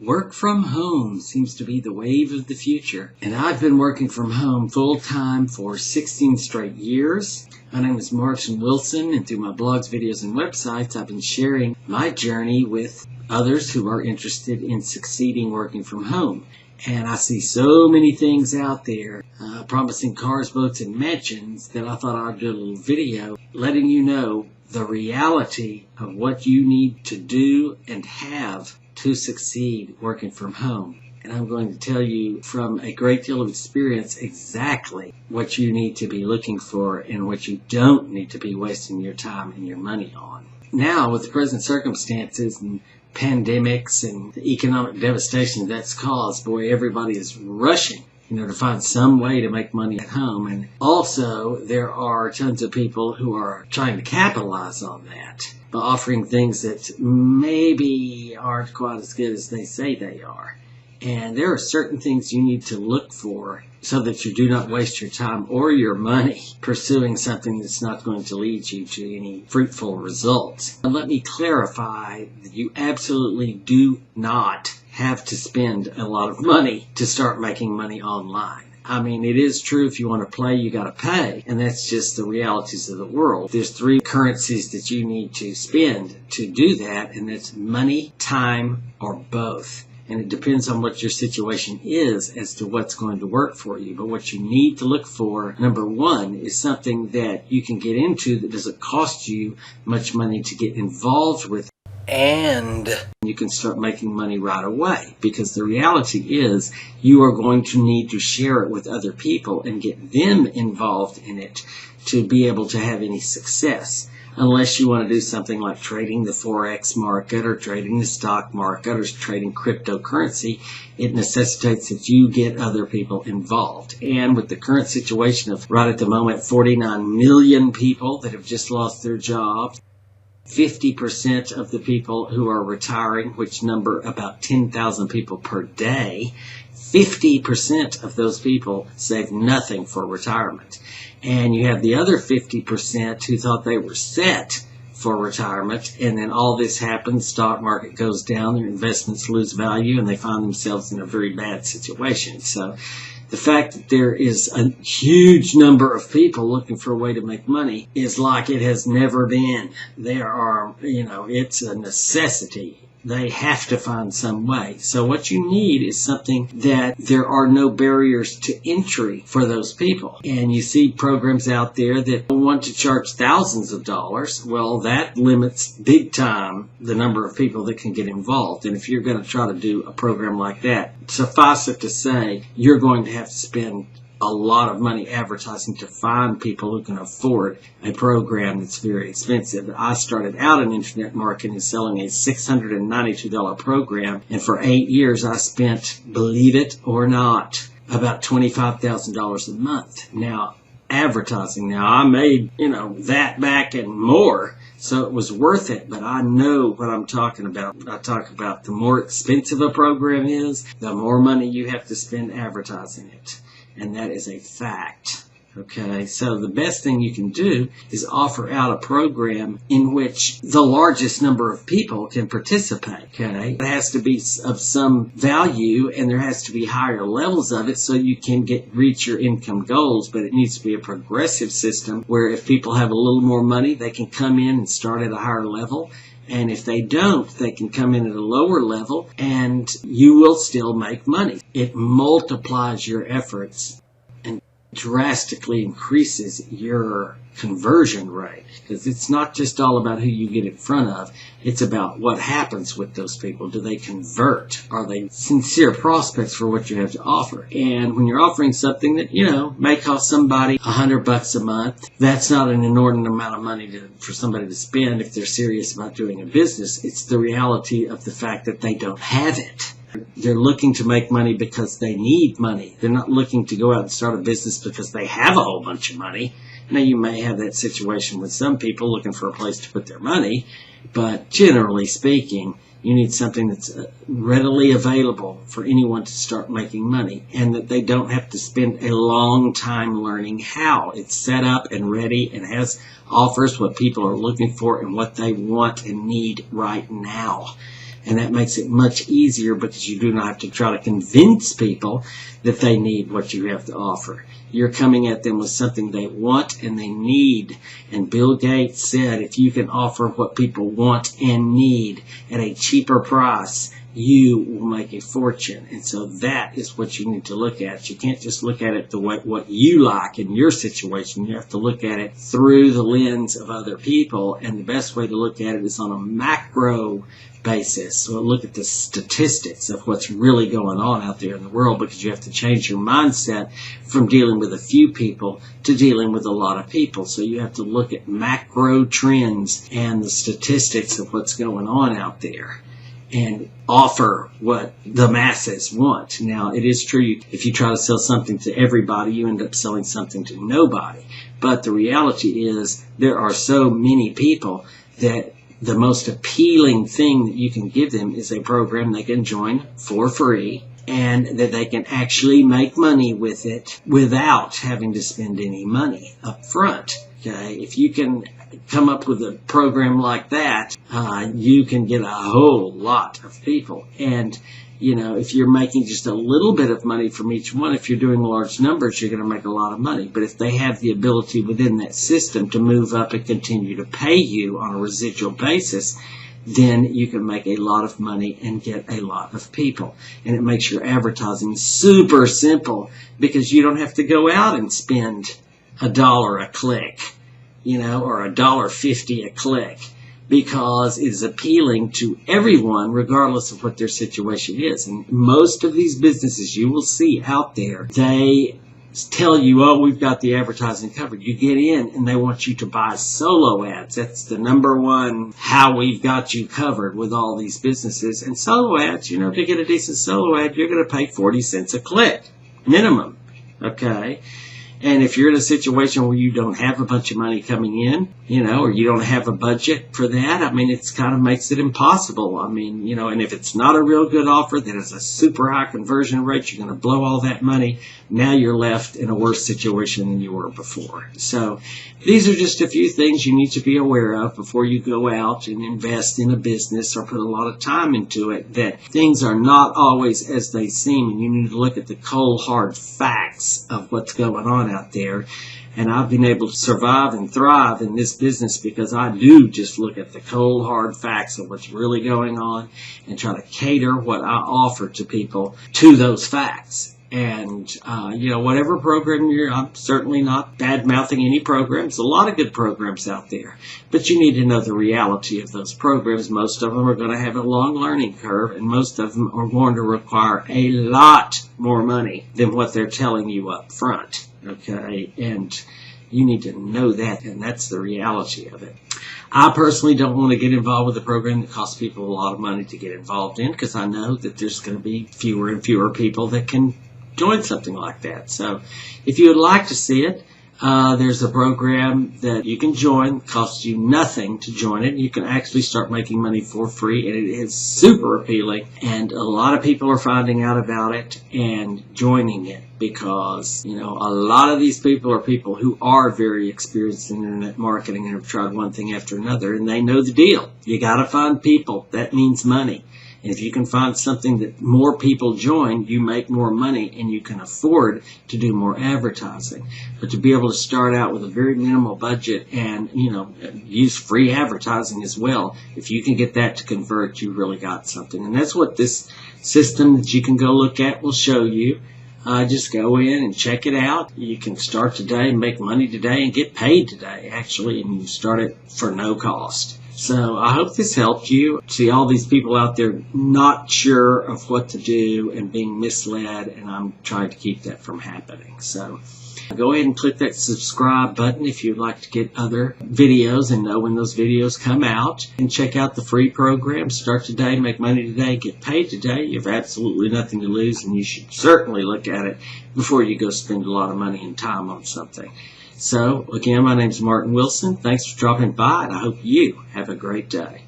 Work from home seems to be the wave of the future, and I've been working from home full-time for 16 straight years. My name is Martin Wilson, and through my blogs, videos, and websites, I've been sharing my journey with others who are interested in succeeding working from home. And I see so many things out there promising cars, boats, and mansions that I thought I'd do a little video letting you know the reality of what you need to do and have to succeed working from home. And I'm going to tell you from a great deal of experience exactly what you need to be looking for and what you don't need to be wasting your time and your money on. Now, with the present circumstances and pandemics and the economic devastation that's caused, boy, everybody is rushing, to find some way to make money at home. And also, there are tons of people who are trying to capitalize on that by offering things that maybe aren't quite as good as they say they are. And there are certain things you need to look for so that you do not waste your time or your money pursuing something that's not going to lead you to any fruitful results. And let me clarify that you absolutely do not have to spend a lot of money to start making money online. I mean, it is true if you want to play, you got to pay, and that's just the realities of the world. There's three currencies that you need to spend to do that, and that's money, time, or both. And it depends on what your situation is as to what's going to work for you. But what you need to look for, number one, is something that you can get into that doesn't cost you much money to get involved with. And you can start making money right away, because the reality is you are going to need to share it with other people and get them involved in it to be able to have any success. Unless you want to do something like trading the Forex market or trading the stock market or trading cryptocurrency, it necessitates that you get other people involved. And with the current situation of right at the moment 49 million people that have just lost their jobs, 50% of the people who are retiring, which number about 10,000 people per day, 50% of those people save nothing for retirement. And you have the other 50% who thought they were set for retirement, and then all this happens, stock market goes down, their investments lose value, and they find themselves in a very bad situation. So the fact that there is a huge number of people looking for a way to make money is like it has never been. There are, it's a necessity. They have to find some way. So what you need is something that there are no barriers to entry for those people. And you see programs out there that want to charge thousands of dollars. Well, that limits big time the number of people that can get involved. And if you're going to try to do a program like that, suffice it to say, you're going to have to spend a lot of money advertising to find people who can afford a program that's very expensive. I started out in internet marketing selling a $692 program, and for 8 years I spent, believe it or not, about $25,000 a month. Now, advertising. Now, I made, that back and more, so it was worth it, but I know what I'm talking about. I talk about the more expensive a program is, the more money you have to spend advertising it. And that is a fact. Okay, so the best thing you can do is offer out a program in which the largest number of people can participate. Okay, it has to be of some value, and there has to be higher levels of it so you can reach your income goals. But it needs to be a progressive system where if people have a little more money, they can come in and start at a higher level. And if they don't, they can come in at a lower level, and you will still make money. It multiplies your efforts and drastically increases your conversion rate, because it's not just all about who you get in front of. It's about what happens with those people. Do they convert? Are they sincere prospects for what you have to offer? And when you're offering something that, may cost somebody $100 a month, that's not an inordinate amount of money for somebody to spend if they're serious about doing a business. It's the reality of the fact that they don't have it. They're looking to make money because they need money. They're not looking to go out and start a business because they have a whole bunch of money. Now, you may have that situation with some people looking for a place to put their money, but generally speaking, you need something that's readily available for anyone to start making money, and that they don't have to spend a long time learning how. It's set up and ready and offers what people are looking for and what they want and need right now. And that makes it much easier because you do not have to try to convince people that they need what you have to offer. You're coming at them with something they want and they need. And Bill Gates said, if you can offer what people want and need at a cheaper price, you will make a fortune. And so that is what you need to look at. You can't just look at it the way what you like in your situation. You have to look at it through the lens of other people. And the best way to look at it is on a macro basis. So look at the statistics of what's really going on out there in the world, because you have to change your mindset from dealing with a few people to dealing with a lot of people. So you have to look at macro trends and the statistics of what's going on out there and offer what the masses want. Now, it is true, if you try to sell something to everybody, you end up selling something to nobody. But the reality is there are so many people that the most appealing thing that you can give them is a program they can join for free and that they can actually make money with it without having to spend any money up front. Okay, if you can come up with a program like that, you can get a whole lot of people. And if you're making just a little bit of money from each one, if you're doing large numbers, you're going to make a lot of money. But if they have the ability within that system to move up and continue to pay you on a residual basis, then you can make a lot of money and get a lot of people. And it makes your advertising super simple because you don't have to go out and spend $1 a click, or $1.50 a click, because it is appealing to everyone regardless of what their situation is. And most of these businesses you will see out there, they tell you, oh, we've got the advertising covered. You get in and they want you to buy solo ads. That's the number one how we've got you covered with all these businesses. And solo ads, to get a decent solo ad, you're going to pay 40 cents a click minimum. Okay. And if you're in a situation where you don't have a bunch of money coming in, or you don't have a budget for that, it kind of makes it impossible. And if it's not a real good offer that has a super high conversion rate, you're going to blow all that money. Now you're left in a worse situation than you were before. So these are just a few things you need to be aware of before you go out and invest in a business or put a lot of time into it, that things are not always as they seem, and you need to look at the cold, hard facts of what's going on out there. And I've been able to survive and thrive in this business because I do just look at the cold, hard facts of what's really going on and try to cater what I offer to people to those facts. And, whatever program I'm certainly not bad-mouthing any programs. A lot of good programs out there. But you need to know the reality of those programs. Most of them are going to have a long learning curve, and most of them are going to require a lot more money than what they're telling you up front. Okay? And you need to know that, and that's the reality of it. I personally don't want to get involved with a program that costs people a lot of money to get involved in, because I know that there's going to be fewer and fewer people that can join something like that. So if you would like to see it, there's a program that you can join. It costs you nothing to join it. You can actually start making money for free, and it is super appealing. And a lot of people are finding out about it and joining it because, a lot of these people are people who are very experienced in internet marketing and have tried one thing after another, and they know the deal. You got to find people. That means money. And if you can find something that more people join, you make more money and you can afford to do more advertising. But to be able to start out with a very minimal budget and, use free advertising as well, if you can get that to convert, you really got something. And that's what this system that you can go look at will show you. Just go in and check it out. You can start today and make money today and get paid today, actually, and you start it for no cost. So I hope this helped you. See all these people out there not sure of what to do and being misled, and I'm trying to keep that from happening. So go ahead and click that subscribe button if you'd like to get other videos and know when those videos come out. And check out the free program. Start today, make money today, get paid today. You have absolutely nothing to lose, and you should certainly look at it before you go spend a lot of money and time on something. So, again, my name is Martin Wilson. Thanks for dropping by, and I hope you have a great day.